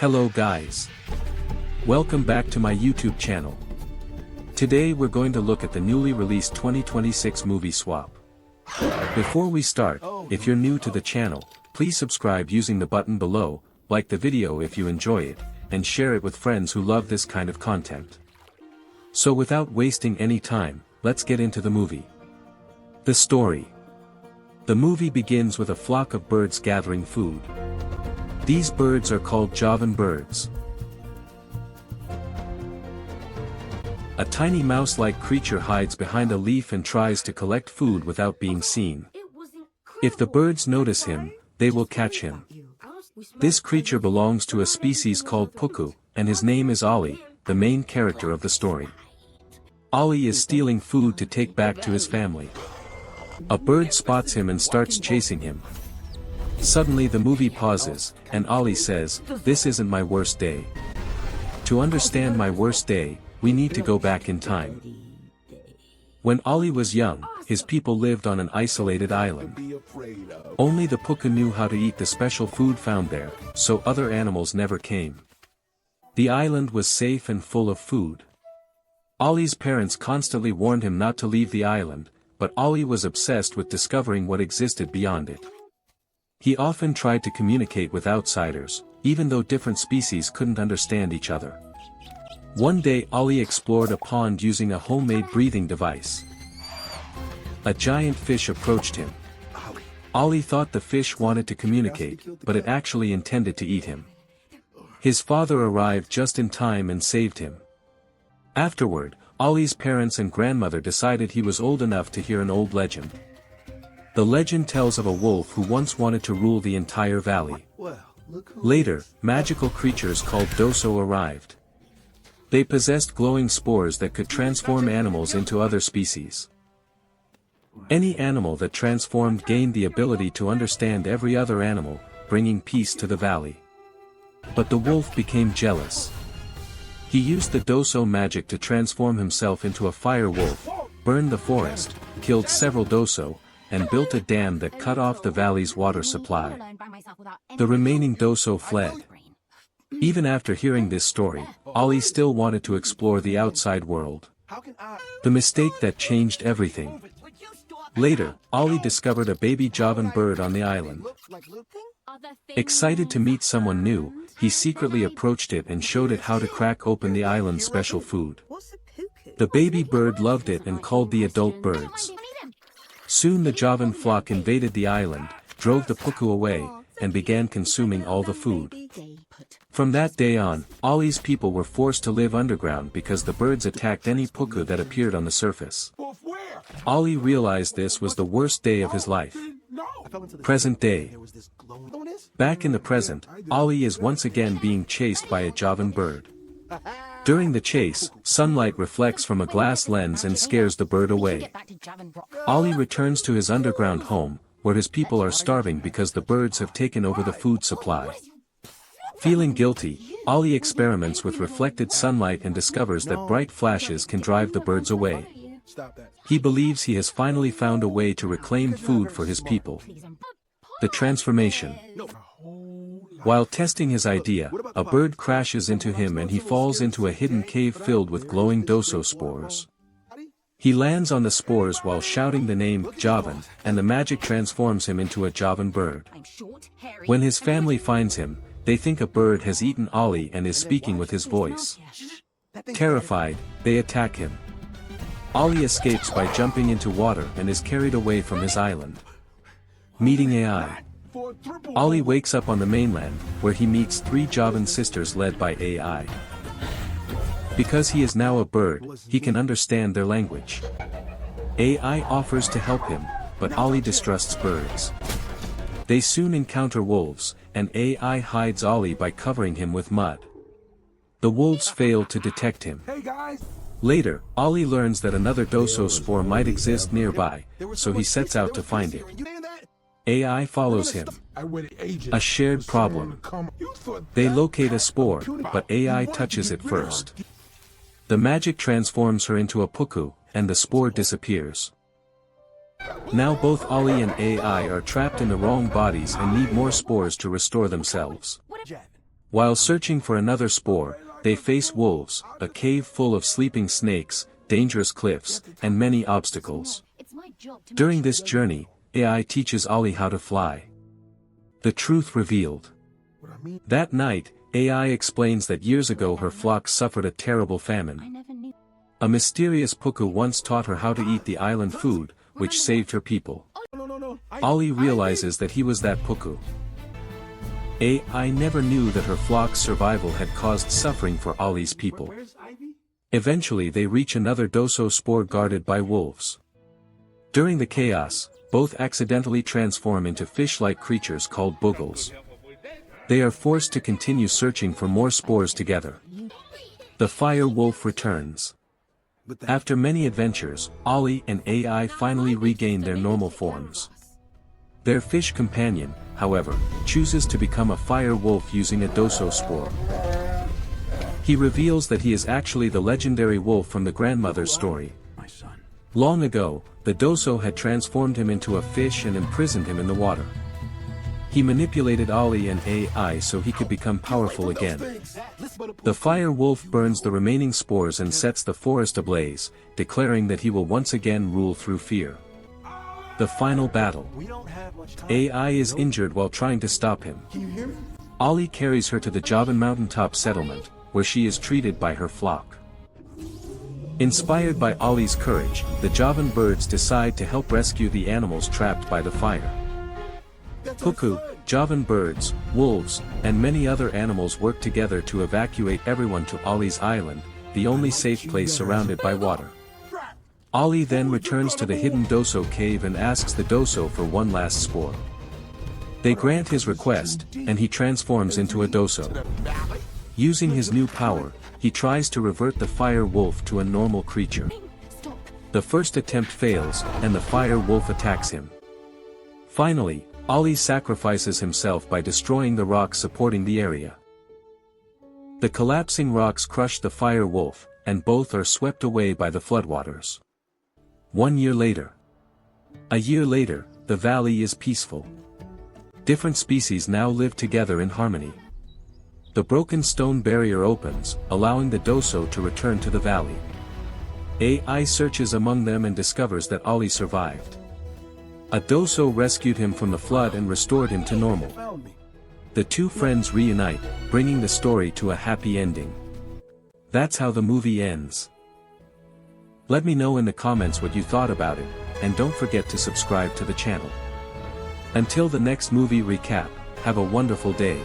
Hello guys. Welcome back to my YouTube channel. Today we're going to look at the newly released 2026 movie Swap. Before we start, if you're new to the channel, please subscribe using the button below, like the video if you enjoy it, and share it with friends who love this kind of content. So without wasting any time, let's get into the movie. The story. The movie begins with a flock of birds gathering food. These birds are called Javan birds. A tiny mouse-like creature hides behind a leaf and tries to collect food without being seen. If the birds notice him, they will catch him. This creature belongs to a species called puku, and his name is Ollie, the main character of the story. Ollie is stealing food to take back to his family. A bird spots him and starts chasing him. Suddenly the movie pauses, and Ollie says, "This isn't my worst day. To understand my worst day, we need to go back in time." When Ollie was young, his people lived on an isolated island. Only the puka knew how to eat the special food found there, so other animals never came. The island was safe and full of food. Ollie's parents constantly warned him not to leave the island, but Ollie was obsessed with discovering what existed beyond it. He often tried to communicate with outsiders, even though different species couldn't understand each other. One day Ollie explored a pond using a homemade breathing device. A giant fish approached him. Ollie thought the fish wanted to communicate, but it actually intended to eat him. His father arrived just in time and saved him. Afterward, Ollie's parents and grandmother decided he was old enough to hear an old legend. The legend tells of a wolf who once wanted to rule the entire valley. Later, magical creatures called doso arrived. They possessed glowing spores that could transform animals into other species. Any animal that transformed gained the ability to understand every other animal, bringing peace to the valley. But the wolf became jealous. He used the doso magic to transform himself into a fire wolf, burned the forest, killed several doso, and built a dam that cut off the valley's water supply. The remaining doso fled. Even after hearing this story, Ollie still wanted to explore the outside world. The mistake that changed everything. Later, Ollie discovered a baby Javan bird on the island. Excited to meet someone new, he secretly approached it and showed it how to crack open the island's special food. The baby bird loved it and called the adult birds. Soon the Javan flock invaded the island, drove the puku away, and began consuming all the food. From that day on, Ollie's people were forced to live underground because the birds attacked any puku that appeared on the surface. Ollie realized this was the worst day of his life. Present day. Back in the present, Ollie is once again being chased by a Javan bird. During the chase, sunlight reflects from a glass lens and scares the bird away. Ollie returns to his underground home, where his people are starving because the birds have taken over the food supply. Feeling guilty, Ollie experiments with reflected sunlight and discovers that bright flashes can drive the birds away. He believes he has finally found a way to reclaim food for his people. The transformation. While testing his idea, a bird crashes into him and he falls into a hidden cave filled with glowing doso spores. He lands on the spores while shouting the name Javan, and the magic transforms him into a Javan bird. When his family finds him, they think a bird has eaten Ollie and is speaking with his voice. Terrified, they attack him. Ollie escapes by jumping into water and is carried away from his island. Meeting AI. Ollie wakes up on the mainland, where he meets three Javan sisters led by AI. Because he is now a bird, he can understand their language. AI offers to help him, but Ollie distrusts birds. They soon encounter wolves, and AI hides Ollie by covering him with mud. The wolves fail to detect him. Later, Ollie learns that another doso spore might exist nearby, so he sets out to find it. AI follows him. A shared problem. They locate a spore, but AI touches it first. The magic transforms her into a puku, and the spore disappears. Now both Ollie and AI are trapped in the wrong bodies and need more spores to restore themselves. While searching for another spore, they face wolves, a cave full of sleeping snakes, dangerous cliffs, and many obstacles. During this journey, AI teaches Ollie how to fly. The truth revealed. That night, AI explains that years ago her flock suffered a terrible famine. A mysterious puku once taught her how to eat the island food, which saved her people. Ollie realizes that he was that puku. AI never knew that her flock's survival had caused suffering for Ollie's people. Eventually they reach another doso spore guarded by wolves. During the chaos, both accidentally transform into fish-like creatures called boogles. They are forced to continue searching for more spores together. The fire wolf returns. After many adventures, Ollie and AI finally regain their normal forms. Their fish companion, however, chooses to become a fire wolf using a doso spore. He reveals that he is actually the legendary wolf from the grandmother's story. Long ago, the doso had transformed him into a fish and imprisoned him in the water. He manipulated Ollie and AI so he could become powerful again. The fire wolf burns the remaining spores and sets the forest ablaze, declaring that he will once again rule through fear. The final battle. AI is injured while trying to stop him. Ollie carries her to the Javan mountaintop settlement, where she is treated by her flock. Inspired by Ollie's courage, the Javan birds decide to help rescue the animals trapped by the fire. Puku, Javan birds, wolves, and many other animals work together to evacuate everyone to Ollie's island, the only safe place surrounded by water. Ollie then returns to the hidden doso cave and asks the doso for one last spore. They grant his request, and he transforms into a doso. Using his new power, he tries to revert the fire wolf to a normal creature. The first attempt fails, and the fire wolf attacks him. Finally, Ollie sacrifices himself by destroying the rocks supporting the area. The collapsing rocks crush the fire wolf, and both are swept away by the floodwaters. 1 year later. A year later, the valley is peaceful. Different species now live together in harmony. The broken stone barrier opens, allowing the doso to return to the valley. AI searches among them and discovers that Ollie survived. A doso rescued him from the flood and restored him to normal. The two friends reunite, bringing the story to a happy ending. That's how the movie ends. Let me know in the comments what you thought about it, and don't forget to subscribe to the channel. Until the next movie recap, have a wonderful day.